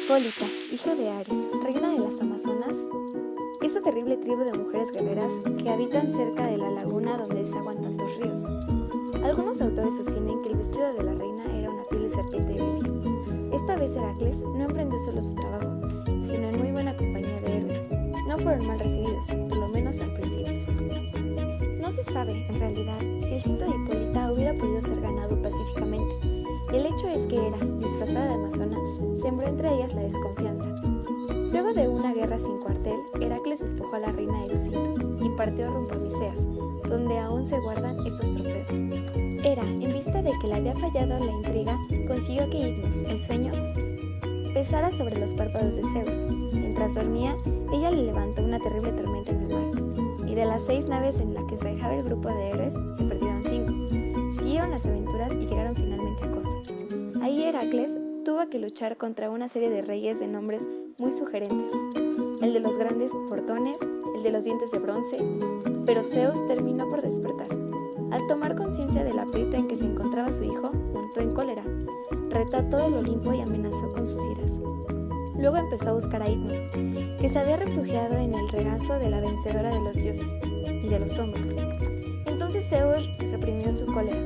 Hipólita, hija de Ares, reina de las Amazonas, esa terrible tribu de mujeres guerreras que habitan cerca de la laguna donde desaguan tantos ríos. Algunos autores sostienen que el vestido de la reina era una piel de serpiente de lirio. Esta vez Heracles no emprendió solo su trabajo, sino en muy buena compañía de héroes. No fueron mal recibidos, por lo menos al principio. No se sabe, en realidad, si el cinto de Hipólita hubiera podido ser ganado pacíficamente. El hecho es que Hera, disfrazada de amazona, sembró entre ellas la desconfianza. Luego de una guerra sin cuartel, Heracles despojó a la reina de su cinto y partió rumbo a Miceas, donde aún se guardan estos trofeos. Hera, en vista de que le había fallado la intriga, consiguió que Hipnos, el sueño, pesara sobre los párpados de Zeus. Mientras dormía, ella le levantó una terrible tormenta en el mar, y de las 6 naves en las que viajaba el grupo de héroes, se perdieron 5. Siguieron las aventuras y llegaron finalmente a Cos. Ahí Heracles tuvo que luchar contra una serie de reyes de nombres muy sugerentes, el de los grandes portones, el de los dientes de bronce, pero Zeus terminó por despertar. Al tomar conciencia del aprieto en que se encontraba su hijo, montó en cólera, retó a todo el Olimpo y amenazó con sus iras. Luego empezó a buscar a Hipnos, que se había refugiado en el regazo de la vencedora de los dioses y de los hombres. Entonces Zeus reprimió su cólera,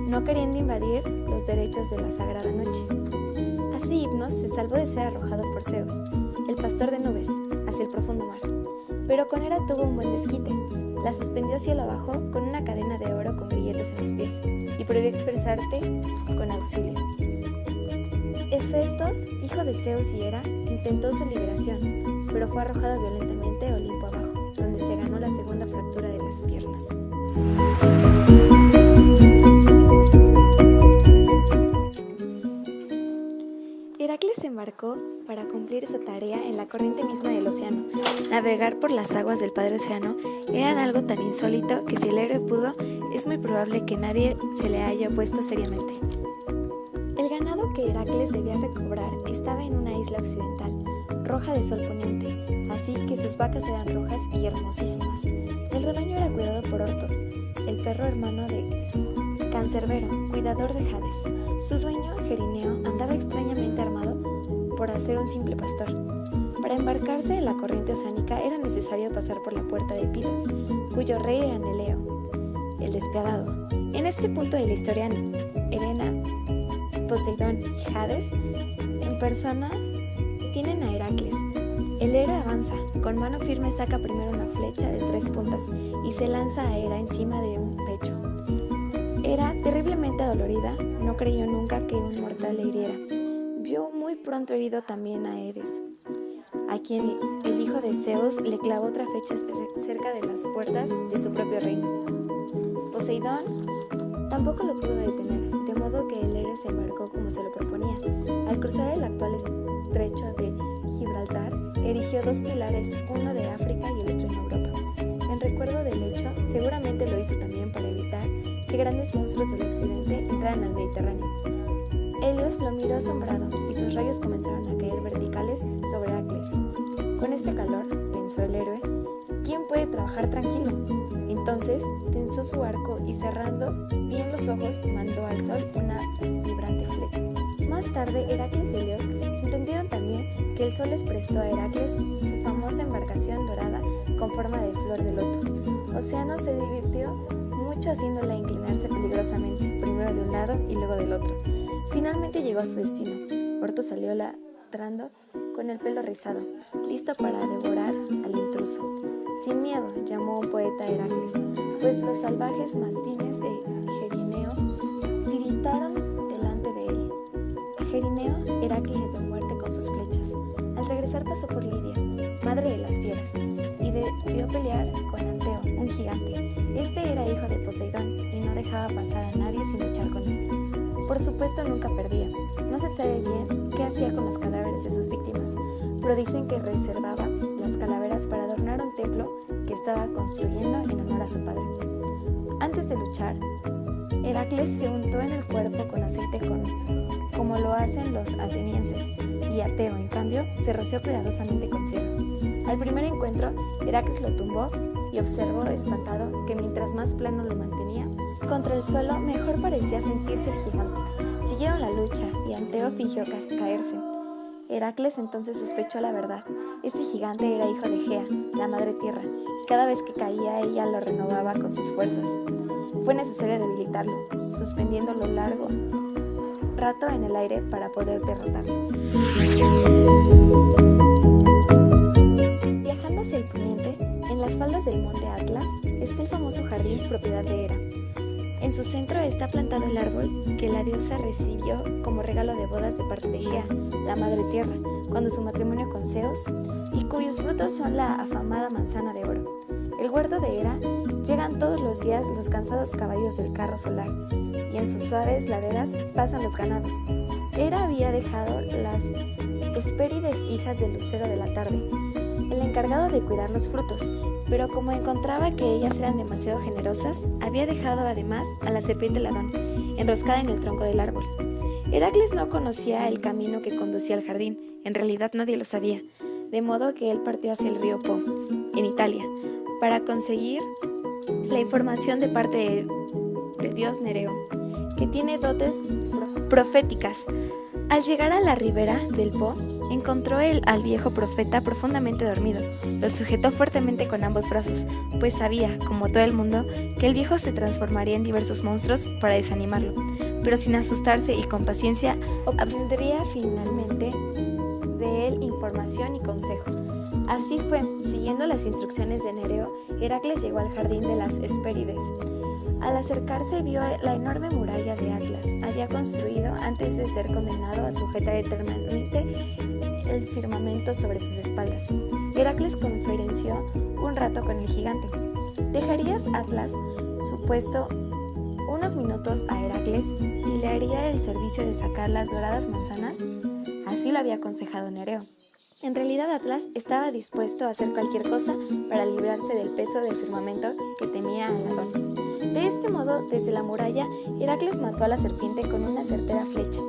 no queriendo invadir los derechos de la sagrada noche. Así Hipnos se salvó de ser arrojado por Zeus, el pastor de nubes, hacia el profundo mar. Pero con Hera tuvo un buen desquite. La suspendió cielo abajo con una cadena de oro con grilletes en los pies y prohibió expresarte con auxilio. Hefestos, hijo de Zeus y Hera, intentó su liberación, pero fue arrojado violentamente Olimpo abajo, donde se ganó la segunda fractura de las piernas. Heracles se embarcó para cumplir esa tarea en la corriente misma del océano. Navegar por las aguas del Padre Océano era algo tan insólito que si el héroe pudo, es muy probable que nadie se le haya opuesto seriamente. El ganado que Heracles debía recobrar estaba en una isla occidental, roja de sol poniente, así que sus vacas eran rojas y hermosísimas. El rebaño era cuidado por Ortos, el perro hermano de Cancerbero, cuidador de Hades. Su dueño, Gerineo, andaba extrañamente armado por ser un simple pastor. Para embarcarse en la corriente oceánica era necesario pasar por la puerta de Pilos, cuyo rey era Neleo, el despiadado. En este punto de la historia, Helena, Poseidón y Hades, en persona, tienen a Heracles. El héroe avanza, con mano firme saca primero una flecha de 3 puntas y se lanza a Hera encima de un pecho. Hera, terriblemente adolorida, no creyó nunca que un mortal le hiriera. Vio muy pronto herido también a Hades, a quien el hijo de Zeus le clavó otra flecha cerca de las puertas de su propio reino. Poseidón tampoco lo pudo detener, de modo que el héroe se embarcó como se lo proponía. Al cruzar el actual estrecho de Gibraltar, erigió 2 pilares, uno de África y el otro en Europa. En recuerdo del hecho, seguramente lo hizo también para evitar que grandes monstruos del occidente entraran al Mediterráneo. Helios lo miró asombrado y sus rayos comenzaron a caer verticales sobre Heracles. Con este calor, pensó el héroe, ¿quién puede trabajar tranquilo? Entonces tensó su arco y cerrando bien los ojos mandó al sol una vibrante flecha. Más tarde Heracles y Helios se entendieron también que el sol les prestó a Heracles su famosa embarcación dorada con forma de flor de loto. Océano se divirtió mucho haciéndola inclinarse peligrosamente, primero de un lado y luego del otro. Finalmente llegó a su destino. Orto salió ladrando con el pelo rizado, listo para devorar al intruso. Sin miedo, llamó un poeta a Heracles, pues los salvajes mastines de Gerineo tiritaron delante de él. A Gerineo, Heracles le dio muerte con sus flechas. Al regresar pasó por Lidia, madre de las fieras, y debió pelear con Anteo, un gigante. Este era hijo de Poseidón y no dejaba pasar a nadie sin luchar con él. Por supuesto nunca perdía. No se sabe bien qué hacía con los cadáveres de sus víctimas, pero dicen que reservaba las calaveras para adornar un templo que estaba construyendo en honor a su padre. Antes de luchar, Heracles se untó en el cuerpo con aceite como lo hacen los atenienses, y Ateo, en cambio, se roció cuidadosamente con tierra. Al primer encuentro, Heracles lo tumbó y observó espantado que mientras más plano lo mantenía contra el suelo, mejor parecía sentirse el gigante. Siguieron la lucha y Anteo fingió caerse. Heracles entonces sospechó la verdad. Este gigante era hijo de Gea, la madre tierra, y cada vez que caía ella lo renovaba con sus fuerzas. Fue necesario debilitarlo, suspendiéndolo largo rato en el aire para poder derrotarlo. Viajando hacia el poniente, en las faldas del monte Atlas, está el famoso jardín propiedad de Hera. En su centro está plantado el árbol que la diosa recibió como regalo de bodas de parte de Gea, la madre tierra, cuando su matrimonio con Zeus, y cuyos frutos son la afamada manzana de oro. El huerto de Hera llegan todos los días los cansados caballos del carro solar, y en sus suaves laderas pasan los ganados. Hera había dejado las Hespérides, hijas del lucero de la tarde, el encargado de cuidar los frutos, pero como encontraba que ellas eran demasiado generosas, había dejado además a la serpiente ladón, enroscada en el tronco del árbol. Heracles no conocía el camino que conducía al jardín, en realidad nadie lo sabía, de modo que él partió hacia el río Po, en Italia, para conseguir la información de parte del dios Nereo, que tiene dotes proféticas. Al llegar a la ribera del Po, encontró al viejo profeta profundamente dormido. Lo sujetó fuertemente con ambos brazos, pues sabía, como todo el mundo, que el viejo se transformaría en diversos monstruos para desanimarlo, pero sin asustarse y con paciencia obtendría finalmente de él información y consejo. Así fue, siguiendo las instrucciones de Nereo, Heracles llegó al jardín de las Hespérides. Al acercarse vio la enorme muralla de Atlas. Había construido antes de ser condenado a sujetar eternamente el firmamento sobre sus espaldas. Heracles conferenció un rato con el gigante. ¿Dejarías Atlas su puesto unos minutos a Heracles y le haría el servicio de sacar las doradas manzanas? Así lo había aconsejado Nereo. En realidad Atlas estaba dispuesto a hacer cualquier cosa para librarse del peso del firmamento que temía al ladrón. De este modo, desde la muralla, Heracles mató a la serpiente con una certera flecha.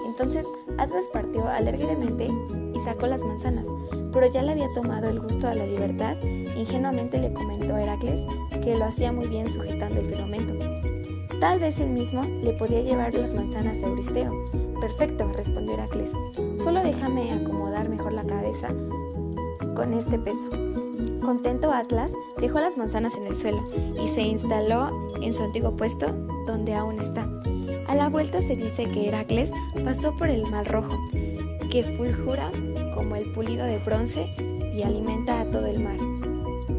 Entonces Atlas partió alegremente y sacó las manzanas, pero ya le había tomado el gusto a la libertad. Ingenuamente le comentó a Heracles que lo hacía muy bien sujetando el firmamento. Tal vez él mismo le podía llevar las manzanas a Euristeo. Perfecto, respondió Heracles. Solo déjame acomodar mejor la cabeza con este peso. Contento, Atlas dejó las manzanas en el suelo y se instaló en su antiguo puesto, donde aún está. A la vuelta se dice que Heracles pasó por el Mar Rojo, que fulgura como el pulido de bronce y alimenta a todo el mar,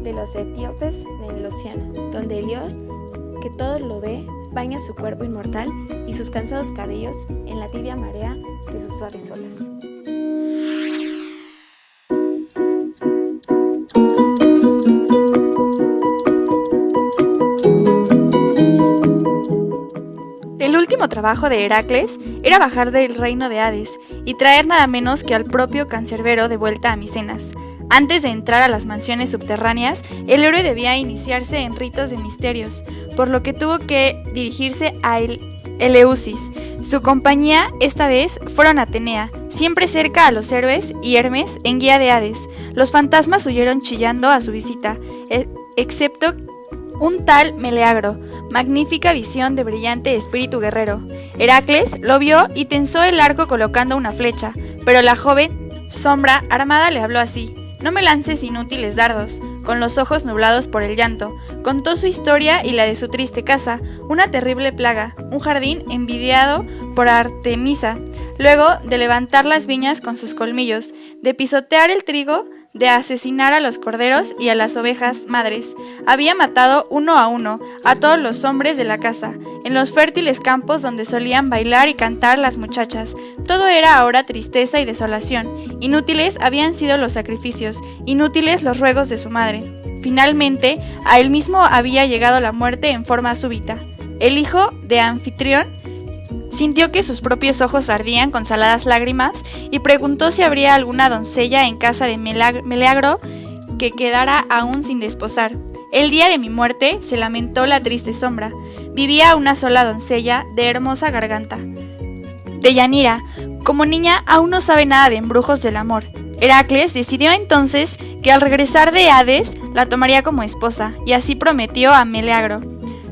de los etíopes en el océano, donde el dios, que todo lo ve, baña su cuerpo inmortal y sus cansados cabellos en la tibia marea de sus suaves olas. El último trabajo de Heracles era bajar del reino de Hades y traer nada menos que al propio Cancerbero de vuelta a Micenas. Antes de entrar a las mansiones subterráneas, el héroe debía iniciarse en ritos de misterios, por lo que tuvo que dirigirse a Eleusis. Su compañía esta vez fueron Atenea, siempre cerca a los héroes, y Hermes en guía de Hades. Los fantasmas huyeron chillando a su visita, excepto un tal Meleagro, magnífica visión de brillante espíritu guerrero. Heracles lo vio y tensó el arco colocando una flecha, pero la joven sombra armada le habló así: «No me lances inútiles dardos». Con los ojos nublados por el llanto, contó su historia y la de su triste casa, una terrible plaga, un jardín envidiado por Artemisa, luego de levantar las viñas con sus colmillos, de pisotear el trigo, de asesinar a los corderos y a las ovejas madres. Había matado uno a todos los hombres de la casa, en los fértiles campos donde solían bailar y cantar las muchachas. Todo era ahora tristeza y desolación. Inútiles habían sido los sacrificios, inútiles los ruegos de su madre. Finalmente, a él mismo había llegado la muerte en forma súbita. El hijo de Anfitrión sintió que sus propios ojos ardían con saladas lágrimas y preguntó si habría alguna doncella en casa de Meleagro que quedara aún sin desposar. El día de mi muerte, se lamentó la triste sombra, vivía una sola doncella de hermosa garganta. Deyanira, como niña, aún no sabe nada de embrujos del amor. Heracles decidió entonces que al regresar de Hades la tomaría como esposa, y así prometió a Meleagro.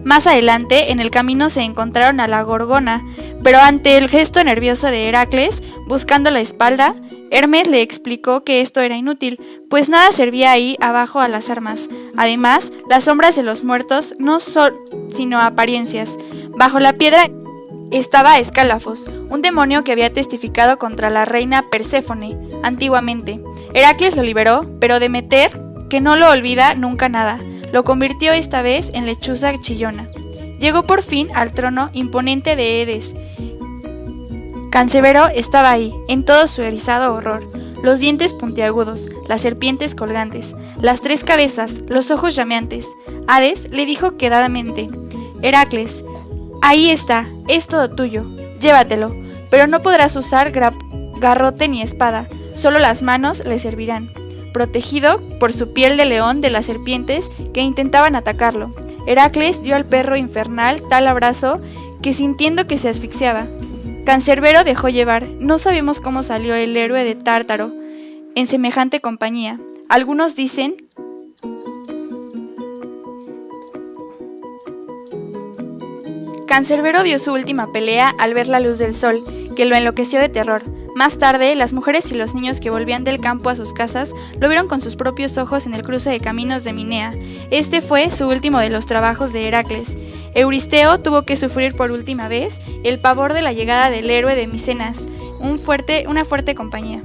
Más adelante, en el camino se encontraron a la Gorgona, pero ante el gesto nervioso de Heracles, buscando la espalda, Hermes le explicó que esto era inútil, pues nada servía ahí abajo a las armas. Además, las sombras de los muertos no son sino apariencias. Bajo la piedra estaba Escálafos, un demonio que había testificado contra la reina Perséfone antiguamente. Heracles lo liberó, pero Demeter, que no lo olvida nunca nada, lo convirtió esta vez en lechuza chillona. Llegó por fin al trono imponente de Edes. Cancerbero estaba ahí, en todo su erizado horror. Los dientes puntiagudos, las serpientes colgantes, las 3 cabezas, los ojos llameantes. Hades le dijo quedadamente: Heracles, ahí está, es todo tuyo, llévatelo, pero no podrás usar garrote ni espada, solo las manos le servirán. Protegido por su piel de león de las serpientes que intentaban atacarlo, Heracles dio al perro infernal tal abrazo que sintiendo que se asfixiaba. Cancerbero dejó llevar. No sabemos cómo salió el héroe de Tártaro en semejante compañía. Algunos dicen Cancerbero dio su última pelea al ver la luz del sol, que lo enloqueció de terror. Más tarde, las mujeres y los niños que volvían del campo a sus casas lo vieron con sus propios ojos en el cruce de caminos de Minea. Este fue su último de los trabajos de Heracles. Euristeo tuvo que sufrir por última vez el pavor de la llegada del héroe de Micenas, una fuerte compañía.